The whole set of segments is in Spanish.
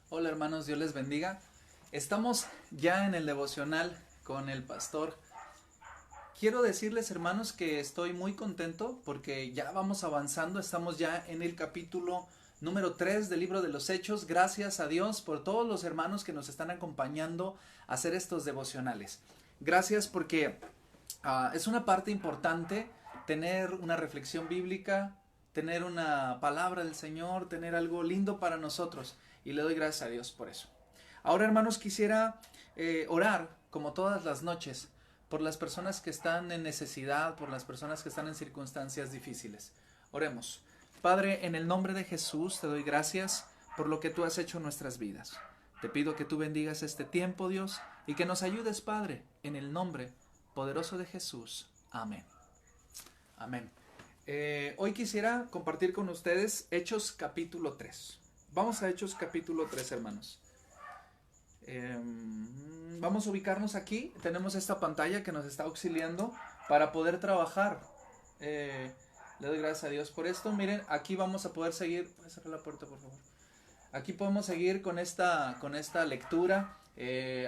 Hola hermanos, Dios les bendiga. Estamos ya en el devocional con el pastor. Quiero decirles hermanos que estoy muy contento porque ya vamos avanzando, estamos ya en el capítulo número 3 del libro de los Hechos. Gracias a Dios por todos los hermanos que nos están acompañando a hacer estos devocionales. Gracias porque es una parte importante tener una reflexión bíblica, tener una palabra del Señor, tener algo lindo para nosotros y le doy gracias a Dios por eso. Ahora hermanos quisiera orar como todas las noches por las personas que están en necesidad, por las personas que están en circunstancias difíciles. Oremos. Padre, en el nombre de Jesús te doy gracias por lo que tú has hecho en nuestras vidas. Te pido que tú bendigas este tiempo, Dios, y que nos ayudes, Padre, en el nombre poderoso de Jesús. Amén. Amén. Hoy quisiera compartir con ustedes Hechos capítulo 3. Vamos a Hechos capítulo 3, hermanos. Vamos a ubicarnos aquí. Tenemos esta pantalla que nos está auxiliando para poder trabajar. Le doy gracias a Dios por esto. Miren, aquí vamos a poder seguir. ¿Puedes cerrar la puerta, por favor? Aquí podemos seguir con esta lectura.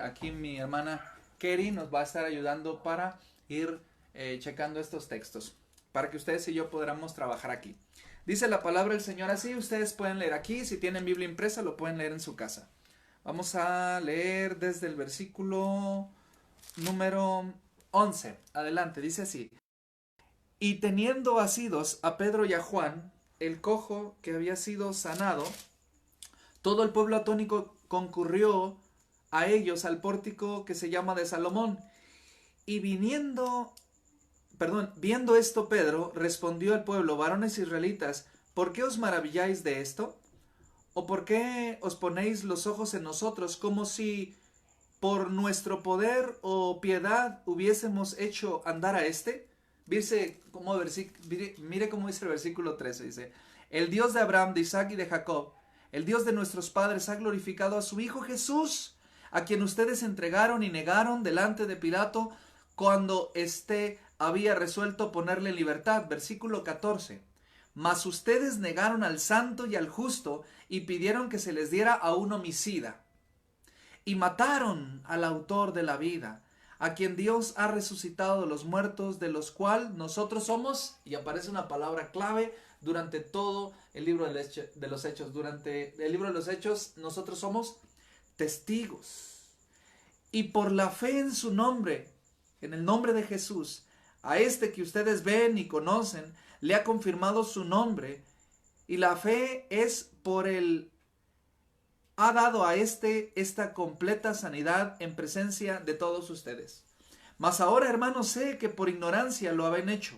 Aquí mi hermana Kerry nos va a estar ayudando para ir checando estos textos, para que ustedes y yo podamos trabajar aquí. Dice la palabra del Señor así, ustedes pueden leer aquí, si tienen Biblia impresa lo pueden leer en su casa. Vamos a leer desde el versículo número 11. Adelante, dice así. Y teniendo asidos a Pedro y a Juan, el cojo que había sido sanado, todo el pueblo atónico concurrió a ellos al pórtico que se llama de Salomón. Y viendo esto, Pedro respondió al pueblo: varones israelitas, ¿por qué os maravilláis de esto? ¿O por qué os ponéis los ojos en nosotros como si por nuestro poder o piedad hubiésemos hecho andar a este? Mire cómo dice el versículo 13, dice: el Dios de Abraham, de Isaac y de Jacob, el Dios de nuestros padres, ha glorificado a su Hijo Jesús, a quien ustedes entregaron y negaron delante de Pilato cuando éste había resuelto ponerle en libertad. Versículo 14. Mas ustedes negaron al santo y al justo y pidieron que se les diera a un homicida. Y mataron al autor de la vida, a quien Dios ha resucitado de los muertos, de los cuales nosotros somos, y aparece una palabra clave durante todo el libro de los Hechos. Durante el libro de los Hechos nosotros somos testigos. Y por la fe en su nombre, en el nombre de Jesús, a este que ustedes ven y conocen, le ha confirmado su nombre, y la fe es por él. Ha dado a esta completa sanidad en presencia de todos ustedes. Mas ahora, hermanos, sé que por ignorancia lo habían hecho,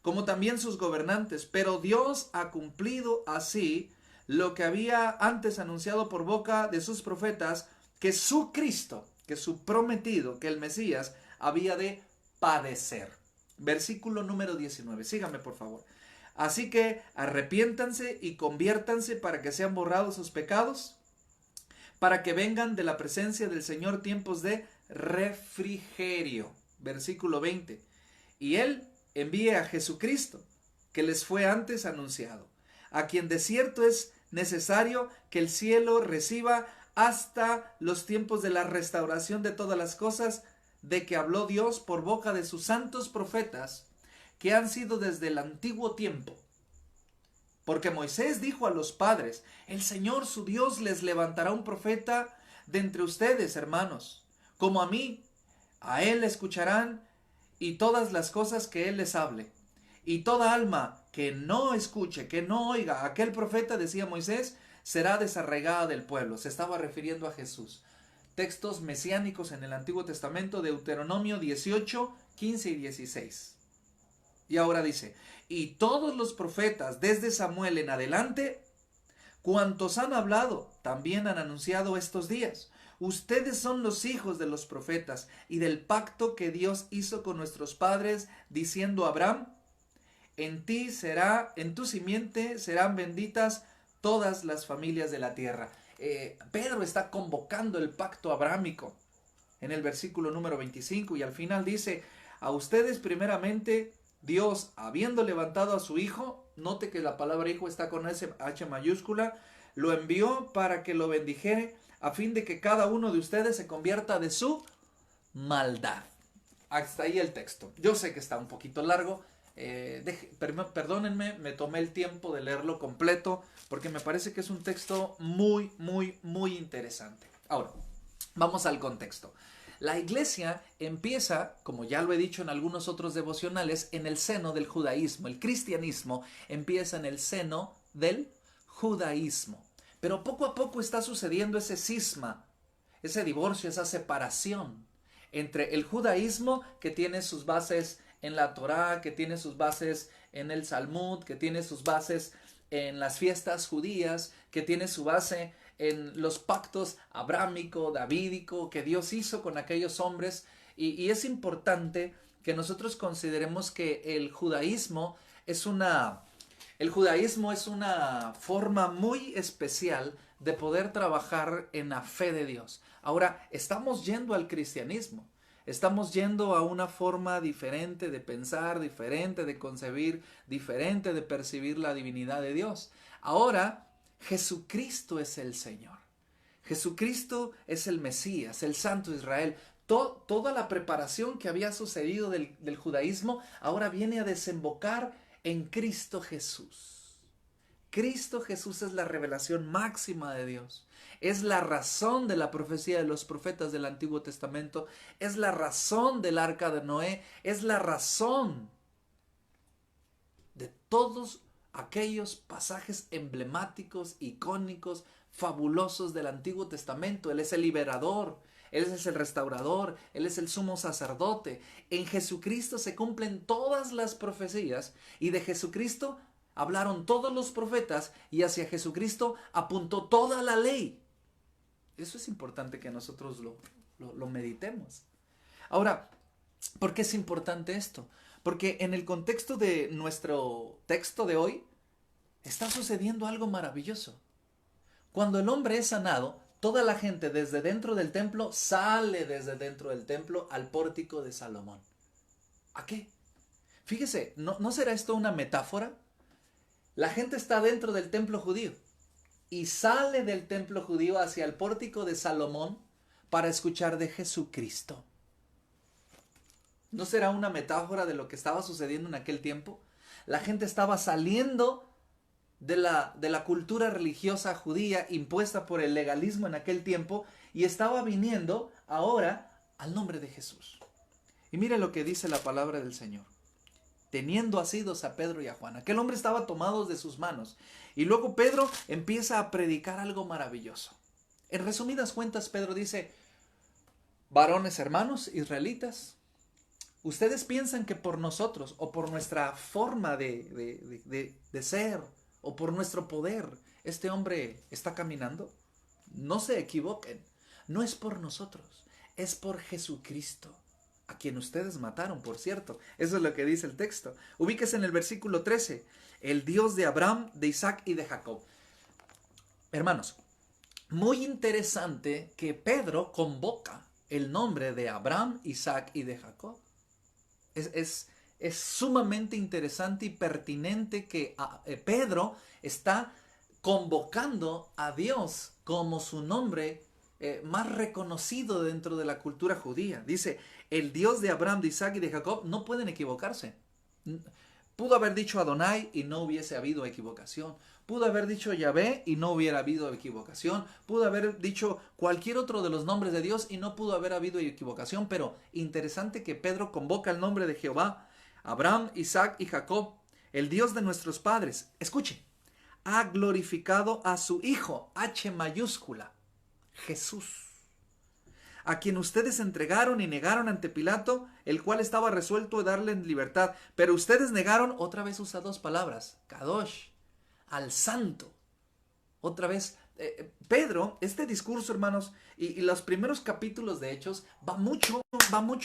como también sus gobernantes, pero Dios ha cumplido así lo que había antes anunciado por boca de sus profetas, que su Cristo, que su prometido, que el Mesías, había de padecer. Versículo número 19. Síganme, por favor. Así que arrepiéntanse y conviértanse para que sean borrados sus pecados, para que vengan de la presencia del Señor tiempos de refrigerio. Versículo 20. Y Él envíe a Jesucristo, que les fue antes anunciado, a quien de cierto es necesario que el cielo reciba hasta los tiempos de la restauración de todas las cosas, de que habló Dios por boca de sus santos profetas, que han sido desde el antiguo tiempo. Porque Moisés dijo a los padres: el Señor su Dios les levantará un profeta de entre ustedes, hermanos, como a mí. A él escucharán y todas las cosas que él les hable. Y toda alma que no escuche, que no oiga a aquel profeta, decía Moisés, será desarraigada del pueblo. Se estaba refiriendo a Jesús. Textos mesiánicos en el Antiguo Testamento, Deuteronomio 18, 15 y 16. Y ahora dice: y todos los profetas desde Samuel en adelante, cuantos han hablado, también han anunciado estos días. Ustedes son los hijos de los profetas y del pacto que Dios hizo con nuestros padres, diciendo a Abraham: en tu simiente serán benditas todas las familias de la tierra. Pedro está convocando el pacto abrámico en el versículo número 25, y al final dice: a ustedes primeramente Dios, habiendo levantado a su Hijo, note que la palabra Hijo está con ese H mayúscula, lo envió para que lo bendijere, a fin de que cada uno de ustedes se convierta de su maldad. Hasta ahí el texto. Yo sé que está un poquito largo. Perdónenme, me tomé el tiempo de leerlo completo porque me parece que es un texto muy, muy, muy interesante. Ahora, vamos al contexto. La iglesia empieza, como ya lo he dicho en algunos otros devocionales, en el seno del judaísmo. El cristianismo empieza en el seno del judaísmo. Pero poco a poco está sucediendo ese cisma, ese divorcio, esa separación entre el judaísmo, que tiene sus bases en la Torá, que tiene sus bases en el Talmud, que tiene sus bases en las fiestas judías, que tiene su base en los pactos abrámico, davídico, que Dios hizo con aquellos hombres. Y es importante que nosotros consideremos que el judaísmo es una forma muy especial de poder trabajar en la fe de Dios. Ahora, estamos yendo al cristianismo. Estamos yendo a una forma diferente de pensar, diferente de concebir, diferente de percibir la divinidad de Dios. Ahora, Jesucristo es el Señor. Jesucristo es el Mesías, el Santo Israel. Toda la preparación que había sucedido del judaísmo ahora viene a desembocar en Cristo Jesús. Cristo Jesús es la revelación máxima de Dios. Es la razón de la profecía de los profetas del Antiguo Testamento. Es la razón del arca de Noé. Es la razón de todos aquellos pasajes emblemáticos, icónicos, fabulosos del Antiguo Testamento. Él es el liberador. Él es el restaurador. Él es el sumo sacerdote. En Jesucristo se cumplen todas las profecías y de Jesucristo hablaron todos los profetas y hacia Jesucristo apuntó toda la ley. Eso es importante que nosotros lo meditemos. Ahora, ¿por qué es importante esto? Porque en el contexto de nuestro texto de hoy está sucediendo algo maravilloso. Cuando el hombre es sanado, toda la gente desde dentro del templo sale desde dentro del templo al pórtico de Salomón. ¿A qué? Fíjese, ¿no será esto una metáfora? La gente está dentro del templo judío y sale del templo judío hacia el pórtico de Salomón para escuchar de Jesucristo. ¿No será una metáfora de lo que estaba sucediendo en aquel tiempo? La gente estaba saliendo de la cultura religiosa judía impuesta por el legalismo en aquel tiempo y estaba viniendo ahora al nombre de Jesús. Y mire lo que dice la palabra del Señor. Teniendo asidos a Pedro y a Juan. Aquel hombre estaba tomado de sus manos. Y luego Pedro empieza a predicar algo maravilloso. En resumidas cuentas, Pedro dice: varones hermanos israelitas, ustedes piensan que por nosotros o por nuestra forma de ser o por nuestro poder este hombre está caminando. No se equivoquen. No es por nosotros, es por Jesucristo, a quien ustedes mataron, por cierto. Eso es lo que dice el texto. Ubíquese en el versículo 13. El Dios de Abraham, de Isaac y de Jacob. Hermanos, muy interesante que Pedro convoca el nombre de Abraham, Isaac y de Jacob. Es sumamente interesante y pertinente que Pedro está convocando a Dios como su nombre más reconocido dentro de la cultura judía. Dice: el Dios de Abraham, de Isaac y de Jacob. No pueden equivocarse. Pudo haber dicho Adonai y no hubiese habido equivocación. Pudo haber dicho Yahvé y no hubiera habido equivocación. Pudo haber dicho cualquier otro de los nombres de Dios y no pudo haber habido equivocación. Pero interesante que Pedro convoca el nombre de Jehová, Abraham, Isaac y Jacob, el Dios de nuestros padres. Escuche, ha glorificado a su Hijo, H mayúscula, Jesús, a quien ustedes entregaron y negaron ante Pilato, el cual estaba resuelto a darle en libertad. Pero ustedes negaron, otra vez usa dos palabras, Kadosh, al santo. Otra vez, Pedro, este discurso, hermanos, y los primeros capítulos de Hechos, va mucho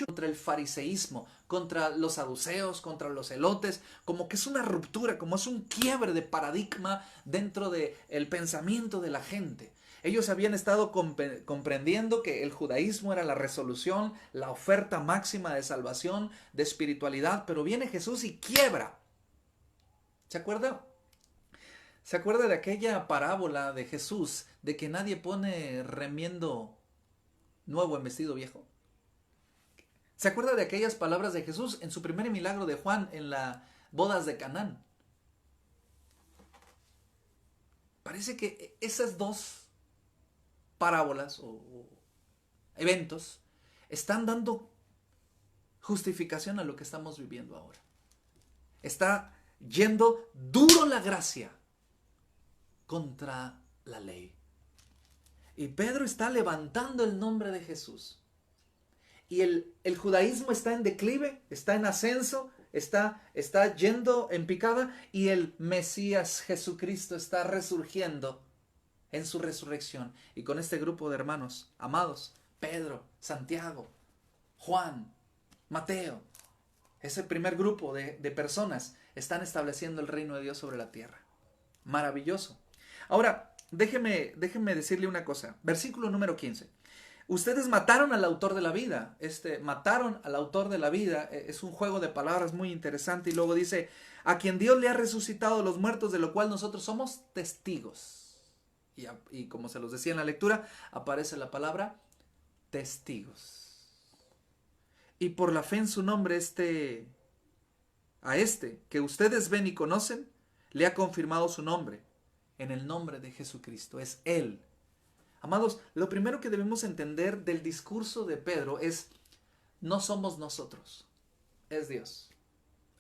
contra el fariseísmo, contra los saduceos, contra los elotes, como que es una ruptura, como es un quiebre de paradigma dentro del pensamiento de la gente. Ellos habían estado comprendiendo que el judaísmo era la resolución, la oferta máxima de salvación, de espiritualidad, pero viene Jesús y quiebra. ¿Se acuerda? ¿Se acuerda de aquella parábola de Jesús de que nadie pone remiendo nuevo en vestido viejo? ¿Se acuerda de aquellas palabras de Jesús en su primer milagro de Juan en las bodas de Canaán? Parece que esas dos parábolas o eventos están dando justificación a lo que estamos viviendo ahora. Está yendo duro la gracia contra la ley. Y Pedro está levantando el nombre de Jesús. Y el judaísmo está en declive, está en ascenso, está yendo en picada, y el Mesías Jesucristo está resurgiendo en su resurrección. Y con este grupo de hermanos amados, Pedro, Santiago, Juan, Mateo, ese primer grupo de personas están estableciendo el reino de Dios sobre la tierra. Maravilloso. Ahora, déjeme decirle una cosa. Versículo número 15. Ustedes mataron al autor de la vida. Mataron al autor de la vida. Es un juego de palabras muy interesante. Y luego dice, a quien Dios le ha resucitado de los muertos, de lo cual nosotros somos testigos. Y como se los decía en la lectura, aparece la palabra testigos. Y por la fe en su nombre, a que ustedes ven y conocen, le ha confirmado su nombre. En el nombre de Jesucristo. Es Él. Amados, lo primero que debemos entender del discurso de Pedro es, no somos nosotros, es Dios.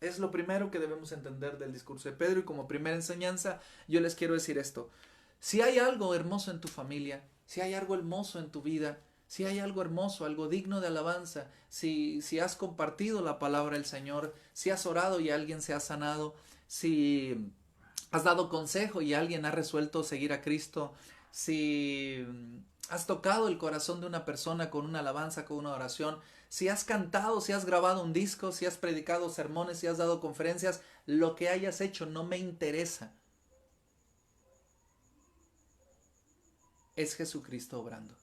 Es lo primero que debemos entender del discurso de Pedro, y como primera enseñanza yo les quiero decir esto. Si hay algo hermoso en tu familia, si hay algo hermoso en tu vida, si hay algo hermoso, algo digno de alabanza, si has compartido la palabra del Señor, si has orado y alguien se ha sanado, si has dado consejo y alguien ha resuelto seguir a Cristo, si has tocado el corazón de una persona con una alabanza, con una oración, si has cantado, si has grabado un disco, si has predicado sermones, si has dado conferencias, lo que hayas hecho no me interesa. Es Jesucristo obrando.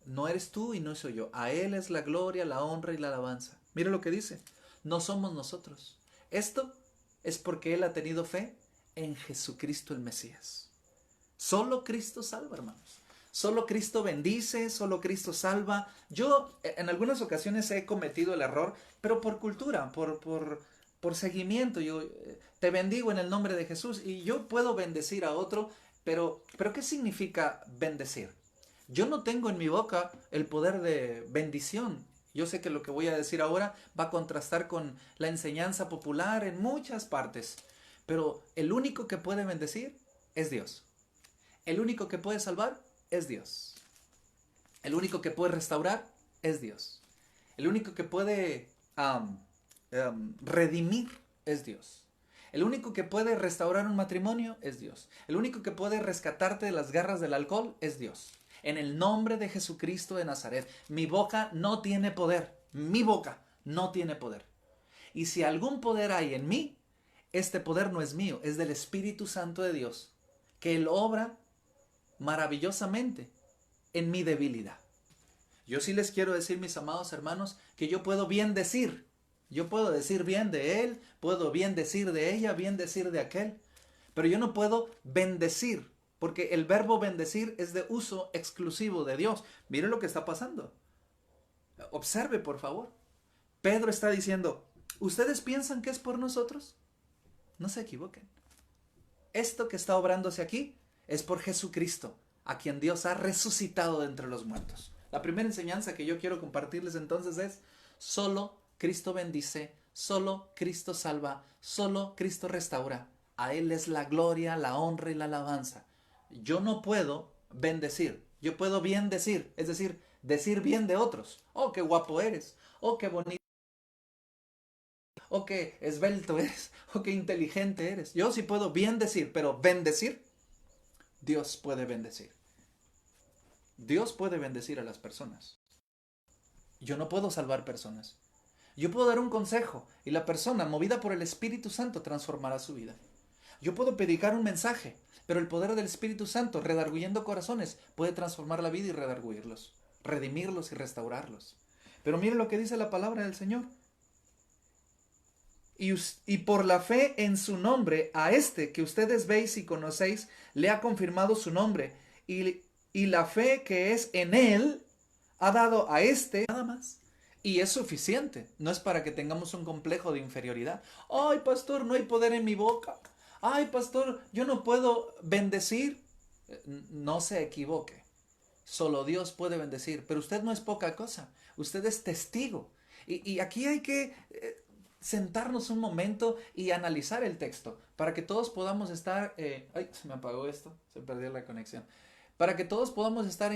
No eres tú y no soy yo. A Él es la gloria, la honra y la alabanza. Mire lo que dice. No somos nosotros. Esto es porque Él ha tenido fe en Jesucristo el Mesías. Solo Cristo salva, hermanos. Solo Cristo bendice, solo Cristo salva. Yo en algunas ocasiones he cometido el error, pero por cultura, por seguimiento. Yo te bendigo en el nombre de Jesús y yo puedo bendecir a otro, pero ¿qué significa bendecir? Yo no tengo en mi boca el poder de bendición. Yo sé que lo que voy a decir ahora va a contrastar con la enseñanza popular en muchas partes, pero el único que puede bendecir es Dios. El único que puede salvar es Dios. El único que puede restaurar es Dios. El único que puede redimir es Dios. El único que puede restaurar un matrimonio es Dios. El único que puede rescatarte de las garras del alcohol es Dios. En el nombre de Jesucristo de Nazaret, mi boca no tiene poder. Mi boca no tiene poder. Y si algún poder hay en mí, este poder no es mío, es del Espíritu Santo de Dios, que Él obra maravillosamente en mi debilidad. Yo sí les quiero decir, mis amados hermanos, que yo puedo bien decir. Yo puedo decir bien de él, puedo bien decir de ella, bien decir de aquel. Pero yo no puedo bendecir, porque el verbo bendecir es de uso exclusivo de Dios. Mire lo que está pasando. Observe, por favor. Pedro está diciendo, ¿ustedes piensan que es por nosotros? No se equivoquen. Esto que está obrándose aquí es por Jesucristo, a quien Dios ha resucitado de entre los muertos. La primera enseñanza que yo quiero compartirles entonces es, solo Cristo bendice, solo Cristo salva, solo Cristo restaura. A Él es la gloria, la honra y la alabanza. Yo no puedo bendecir, yo puedo bien decir, es decir, decir bien de otros. Oh, qué guapo eres, oh, qué bonito, oh, qué esbelto eres, oh, qué inteligente eres. Yo sí puedo bien decir, pero bendecir, Dios puede bendecir. Dios puede bendecir a las personas. Yo no puedo salvar personas. Yo puedo dar un consejo y la persona, movida por el Espíritu Santo, transformará su vida. Yo puedo predicar un mensaje, pero el poder del Espíritu Santo, redarguyendo corazones, puede transformar la vida y redarguirlos, redimirlos y restaurarlos. Pero mire lo que dice la palabra del Señor. y por la fe en su nombre, a este que ustedes veis y conocéis, le ha confirmado su nombre. Y la fe que es en él ha dado a este nada más. Y es suficiente. No es para que tengamos un complejo de inferioridad. Ay, pastor, no hay poder en mi boca. Ay, pastor, yo no puedo bendecir. No se equivoque. Solo Dios puede bendecir. Pero usted no es poca cosa. Usted es testigo. Y aquí hay que sentarnos un momento y analizar el texto. Para que todos podamos estar... ay, se me apagó esto. Se perdió la conexión. Para que todos podamos estar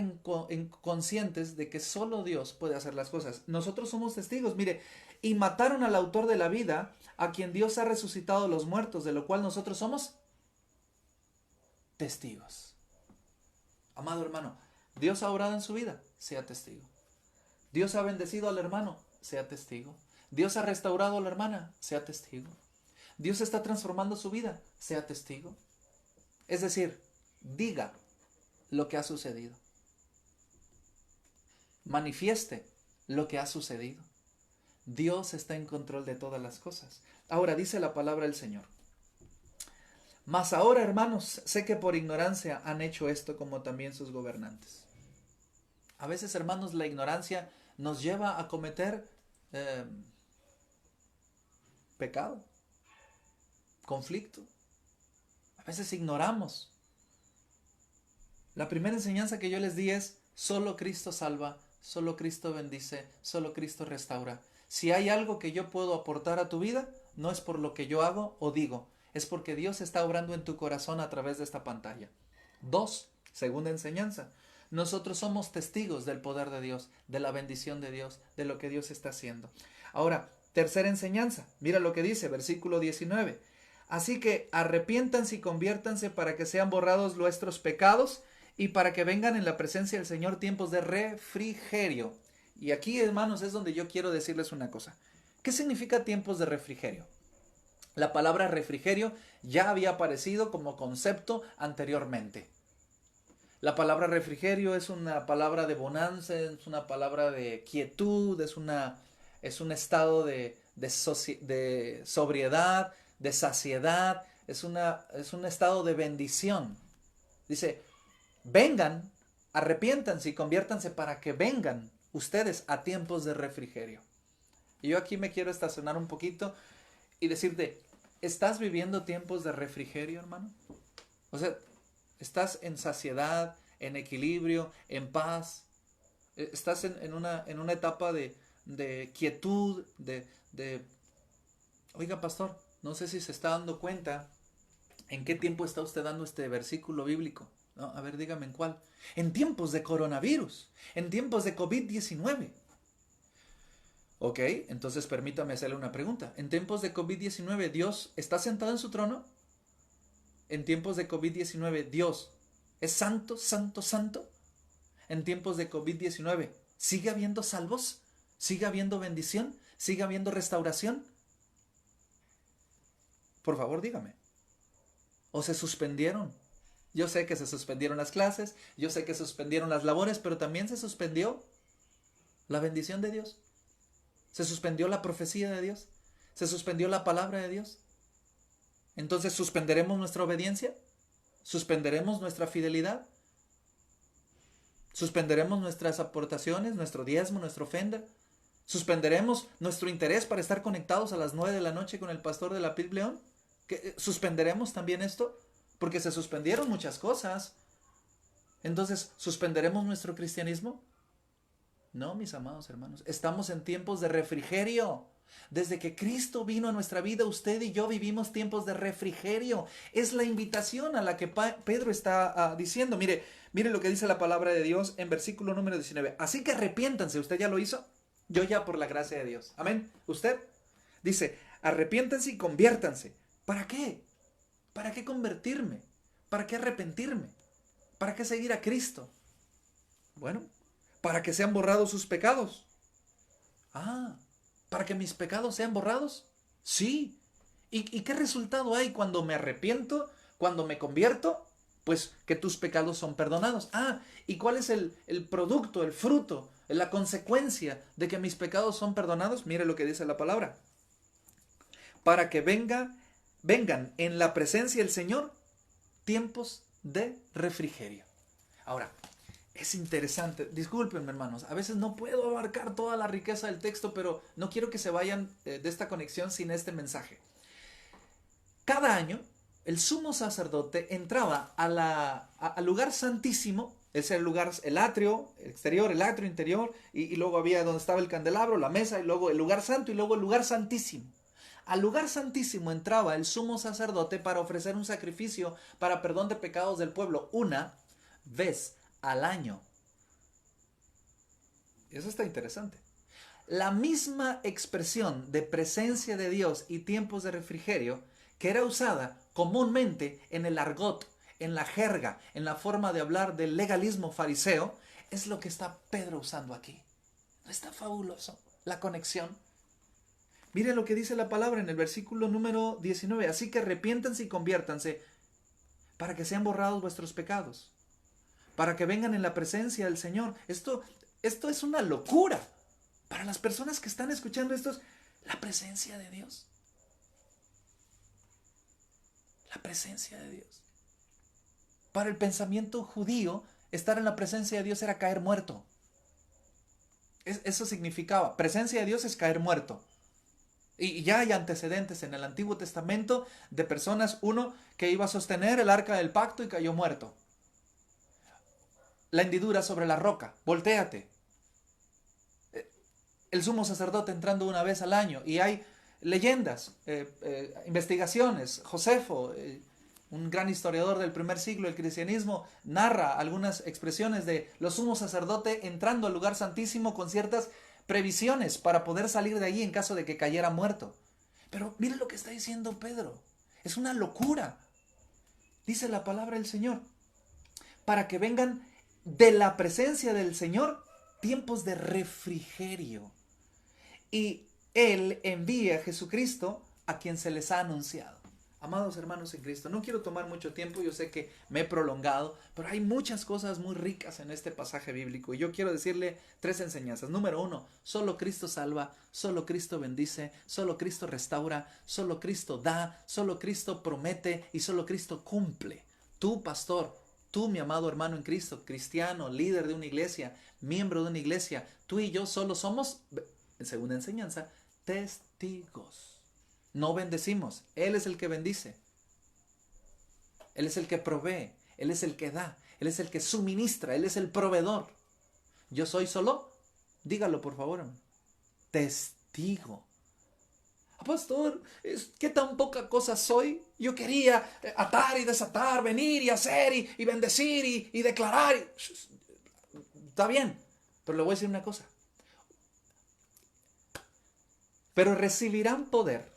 conscientes de que solo Dios puede hacer las cosas. Nosotros somos testigos, mire, y mataron al autor de la vida, a quien Dios ha resucitado de los muertos, de lo cual nosotros somos testigos. Amado hermano, Dios ha obrado en su vida, sea testigo. Dios ha bendecido al hermano, sea testigo. Dios ha restaurado a la hermana, sea testigo. Dios está transformando su vida, sea testigo. Es decir, diga lo que ha sucedido. Manifieste lo que ha sucedido. Dios está en control de todas las cosas. Ahora dice la palabra del Señor. Mas ahora, hermanos, sé que por ignorancia han hecho esto, como también sus gobernantes. A veces, hermanos, la ignorancia nos lleva a cometer pecado, conflicto. A veces ignoramos. La primera enseñanza que yo les di es, solo Cristo salva, solo Cristo bendice, solo Cristo restaura. Si hay algo que yo puedo aportar a tu vida, no es por lo que yo hago o digo, es porque Dios está obrando en tu corazón a través de esta pantalla. 2, segunda enseñanza. Nosotros somos testigos del poder de Dios, de la bendición de Dios, de lo que Dios está haciendo. Ahora, tercera enseñanza. Mira lo que dice, versículo 19. Así que arrepiéntanse y conviértanse para que sean borrados nuestros pecados y para que vengan en la presencia del Señor tiempos de refrigerio. Y aquí, hermanos, es donde yo quiero decirles una cosa. ¿Qué significa tiempos de refrigerio? La palabra refrigerio ya había aparecido como concepto anteriormente. La palabra refrigerio es una palabra de bonanza, es una palabra de quietud, es un estado de sobriedad, de saciedad, es un estado de bendición. Dice, vengan, arrepiéntanse y conviértanse para que vengan ustedes a tiempos de refrigerio. Y yo aquí me quiero estacionar un poquito y decirte, ¿estás viviendo tiempos de refrigerio, hermano? O sea, ¿estás en saciedad, en equilibrio, en paz? ¿Estás en una etapa de quietud, Oiga, pastor, no sé si se está dando cuenta en qué tiempo está usted dando este versículo bíblico. ¿No? A ver, dígame en cuál. En tiempos de coronavirus, en tiempos de COVID-19. Ok, entonces permítame hacerle una pregunta. En tiempos de COVID-19, ¿Dios está sentado en su trono? En tiempos de COVID-19, ¿Dios es santo, santo, santo? En tiempos de COVID-19, ¿sigue habiendo salvos? ¿Sigue habiendo bendición? ¿Sigue habiendo restauración? Por favor, dígame. ¿O se suspendieron? Yo sé que se suspendieron las clases, yo sé que se suspendieron las labores, pero también se suspendió la bendición de Dios. Se suspendió la profecía de Dios. Se suspendió la palabra de Dios. Entonces, ¿suspenderemos nuestra obediencia? ¿Suspenderemos nuestra fidelidad? ¿Suspenderemos nuestras aportaciones, nuestro diezmo, nuestra ofrenda? ¿Suspenderemos nuestro interés para estar conectados a las 9 de la noche con el pastor de la Pil León? ¿Suspenderemos también esto? Porque se suspendieron muchas cosas. Entonces, ¿suspenderemos nuestro cristianismo? No, mis amados hermanos. Estamos en tiempos de refrigerio. Desde que Cristo vino a nuestra vida, usted y yo vivimos tiempos de refrigerio. Es la invitación a la que Pedro está diciendo. Mire lo que dice la palabra de Dios en versículo número 19. Así que arrepiéntanse. ¿Usted ya lo hizo? Yo ya, por la gracia de Dios. Amén. ¿Usted? Dice, arrepiéntanse y conviértanse. ¿Para qué? ¿Para qué convertirme? ¿Para qué arrepentirme? ¿Para qué seguir a Cristo? Bueno, para que sean borrados sus pecados. ¿Para que mis pecados sean borrados? Sí. ¿Y qué resultado hay cuando me arrepiento, cuando me convierto? Pues que tus pecados son perdonados. ¿Y cuál es el producto, el fruto, la consecuencia de que mis pecados son perdonados? Mire lo que dice la palabra. para que vengan en la presencia del Señor tiempos de refrigerio. Ahora, es interesante, discúlpenme hermanos, a veces no puedo abarcar toda la riqueza del texto, pero no quiero que se vayan de esta conexión sin este mensaje. Cada año el sumo sacerdote entraba al lugar santísimo, ese era el atrio exterior, el atrio interior, y luego había donde estaba el candelabro, la mesa, y luego el lugar santo, y luego el lugar santísimo. Al lugar santísimo entraba el sumo sacerdote para ofrecer un sacrificio para perdón de pecados del pueblo una vez al año. Eso está interesante. La misma expresión de presencia de Dios y tiempos de refrigerio que era usada comúnmente en el argot, en la jerga, en la forma de hablar del legalismo fariseo, es lo que está Pedro usando aquí. ¿No está fabuloso la conexión? Mire lo que dice la palabra en el versículo número 19. Así que arrepiéntanse y conviértanse para que sean borrados vuestros pecados, para que vengan en la presencia del Señor. Esto es una locura. Para las personas que están escuchando esto, es la presencia de Dios. La presencia de Dios. Para el pensamiento judío, estar en la presencia de Dios era caer muerto. Eso significaba, presencia de Dios es caer muerto. Y ya hay antecedentes en el Antiguo Testamento de personas, uno que iba a sostener el arca del pacto y cayó muerto. La hendidura sobre la roca, voltéate. El sumo sacerdote entrando una vez al año, y hay leyendas, investigaciones. Josefo, un gran historiador del primer siglo del cristianismo, narra algunas expresiones de los sumos sacerdotes entrando al lugar santísimo con ciertas previsiones para poder salir de allí en caso de que cayera muerto. Pero mire lo que está diciendo Pedro. Es una locura. Dice la palabra del Señor. Para que vengan de la presencia del Señor tiempos de refrigerio. Y Él envía a Jesucristo a quien se les ha anunciado. Amados hermanos en Cristo, no quiero tomar mucho tiempo, yo sé que me he prolongado, pero hay muchas cosas muy ricas en este pasaje bíblico y yo quiero decirle 3 enseñanzas. Número 1, solo Cristo salva, solo Cristo bendice, solo Cristo restaura, solo Cristo da, solo Cristo promete y solo Cristo cumple. Tú, pastor, tú, mi amado hermano en Cristo, cristiano, líder de una iglesia, miembro de una iglesia, tú y yo solo somos, en segunda enseñanza, testigos. No bendecimos, Él es el que bendice. Él es el que provee, Él es el que da, Él es el que suministra, Él es el proveedor. Yo soy solo, dígalo por favor, testigo. Pastor, ¿qué tan poca cosa soy? Yo quería atar y desatar, venir y hacer y bendecir y declarar. Está bien, pero le voy a decir una cosa. Pero recibirán poder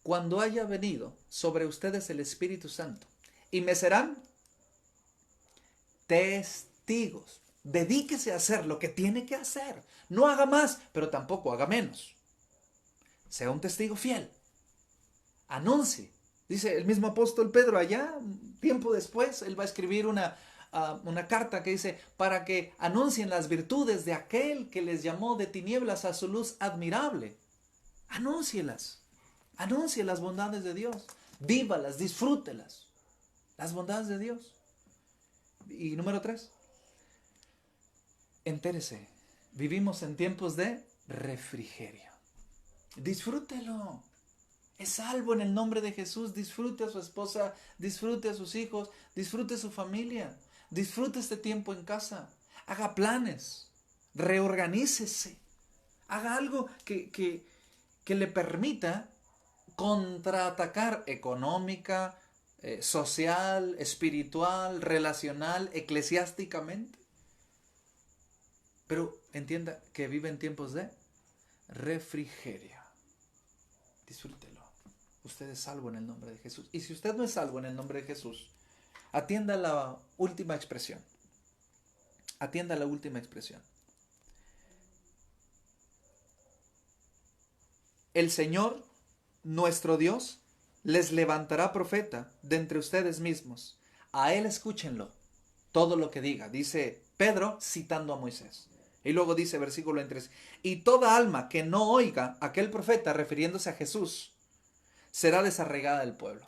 cuando haya venido sobre ustedes el Espíritu Santo, y me serán testigos. Dedíquese a hacer lo que tiene que hacer. No haga más, pero tampoco haga menos. Sea un testigo fiel. Anuncie. Dice el mismo apóstol Pedro allá, tiempo después, él va a escribir una carta que dice, para que anuncien las virtudes de aquel que les llamó de tinieblas a su luz admirable. Anúncielas. Anuncie las bondades de Dios, vívalas, disfrútelas, las bondades de Dios. Y número 3, entérese, vivimos en tiempos de refrigerio. Disfrútelo, es salvo en el nombre de Jesús, disfrute a su esposa, disfrute a sus hijos, disfrute a su familia, disfrute este tiempo en casa, haga planes, reorganícese, haga algo que le permita contraatacar económica, social, espiritual, relacional, eclesiásticamente. Pero entienda que vive en tiempos de refrigerio. Disfrútelo. Usted es salvo en el nombre de Jesús. Y si usted no es salvo en el nombre de Jesús, atienda la última expresión. Atienda la última expresión. El Señor, nuestro Dios, les levantará profeta de entre ustedes mismos. A él escúchenlo, todo lo que diga. Dice Pedro citando a Moisés. Y luego dice, versículo 3, y toda alma que no oiga a aquel profeta, refiriéndose a Jesús, será desarraigada del pueblo.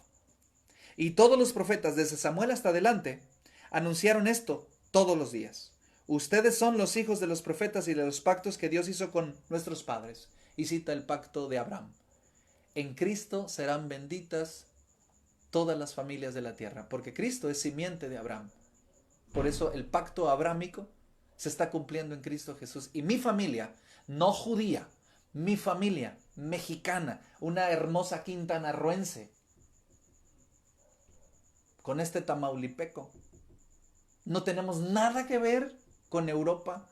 Y todos los profetas, desde Samuel hasta adelante, anunciaron esto todos los días. Ustedes son los hijos de los profetas y de los pactos que Dios hizo con nuestros padres. Y cita el pacto de Abraham. En Cristo serán benditas todas las familias de la tierra, porque Cristo es simiente de Abraham. Por eso el pacto abrámico se está cumpliendo en Cristo Jesús. Y mi familia, no judía, mi familia mexicana, una hermosa quintanarroense, con este tamaulipeco, no tenemos nada que ver con Europa,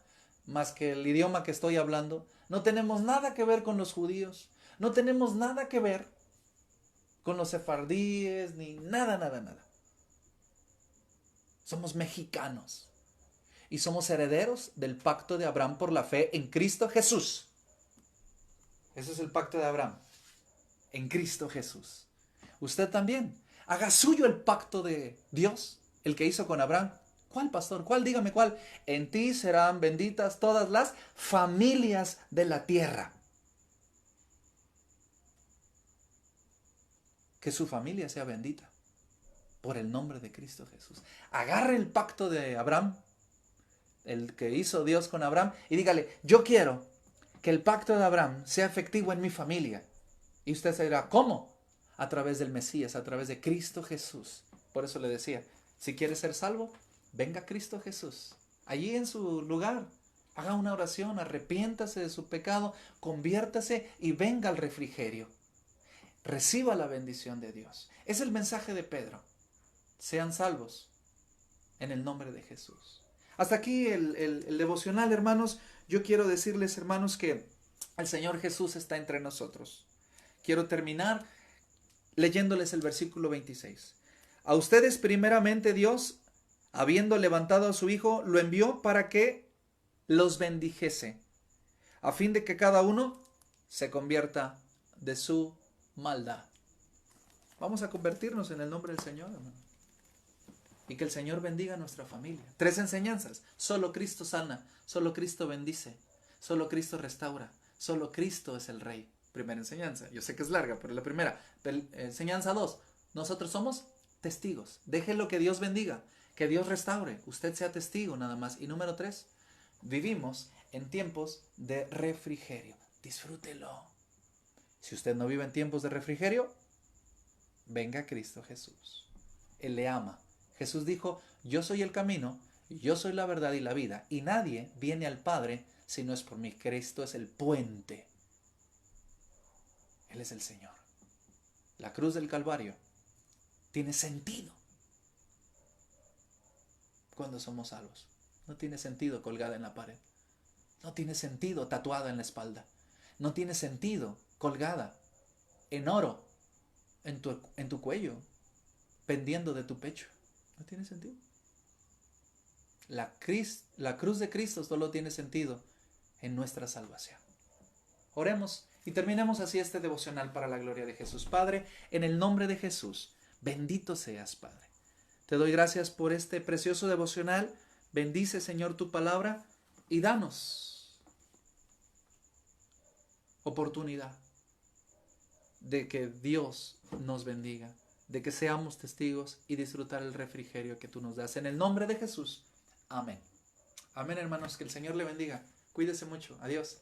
más que el idioma que estoy hablando. No tenemos nada que ver con los judíos. No tenemos nada que ver con los sefardíes, ni nada, nada, nada. Somos mexicanos. Y somos herederos del pacto de Abraham por la fe en Cristo Jesús. Ese es el pacto de Abraham. En Cristo Jesús. Usted también. Haga suyo el pacto de Dios, el que hizo con Abraham. ¿Cuál, pastor? ¿Cuál? Dígame cuál. En ti serán benditas todas las familias de la tierra. Que su familia sea bendita por el nombre de Cristo Jesús. Agarre el pacto de Abraham, el que hizo Dios con Abraham, y dígale, yo quiero que el pacto de Abraham sea efectivo en mi familia. Y usted se dirá, ¿cómo? A través del Mesías, a través de Cristo Jesús. Por eso le decía, si quiere ser salvo, venga a Cristo Jesús. Allí en su lugar, haga una oración, arrepiéntase de su pecado, conviértase y venga al refrigerio. Reciba la bendición de Dios. Es el mensaje de Pedro. Sean salvos en el nombre de Jesús. Hasta aquí el devocional, hermanos. Yo quiero decirles, hermanos, que el Señor Jesús está entre nosotros. Quiero terminar leyéndoles el versículo 26. A ustedes primeramente Dios, habiendo levantado a su Hijo, lo envió para que los bendijese, a fin de que cada uno se convierta de su maldad. Vamos a convertirnos en el nombre del Señor, hermano. Y que el Señor bendiga a nuestra familia. 3 enseñanzas. Solo Cristo sana, solo Cristo bendice, solo Cristo restaura, solo Cristo es el Rey. Primera enseñanza. Yo sé que es larga, pero la primera. Enseñanza 2. Nosotros somos testigos. Déjelo que Dios bendiga, que Dios restaure. Usted sea testigo nada más. Y número 3. Vivimos en tiempos de refrigerio. Disfrútelo. Si usted no vive en tiempos de refrigerio, venga a Cristo Jesús. Él le ama. Jesús dijo, yo soy el camino, yo soy la verdad y la vida, y nadie viene al Padre si no es por mí. Cristo es el puente. Él es el Señor. La cruz del Calvario tiene sentido cuando somos salvos. No tiene sentido colgada en la pared. No tiene sentido tatuada en la espalda. No tiene sentido colgada en oro en tu cuello, pendiendo de tu pecho. No tiene sentido. La cruz de Cristo solo tiene sentido en nuestra salvación. Oremos y terminemos así este devocional para la gloria de Jesús. Padre, en el nombre de Jesús, bendito seas, Padre. Te doy gracias por este precioso devocional. Bendice, Señor, tu palabra y danos oportunidad de que Dios nos bendiga, de que seamos testigos y disfrutar el refrigerio que tú nos das. En el nombre de Jesús. Amén. Amén, hermanos. Que el Señor le bendiga. Cuídese mucho. Adiós.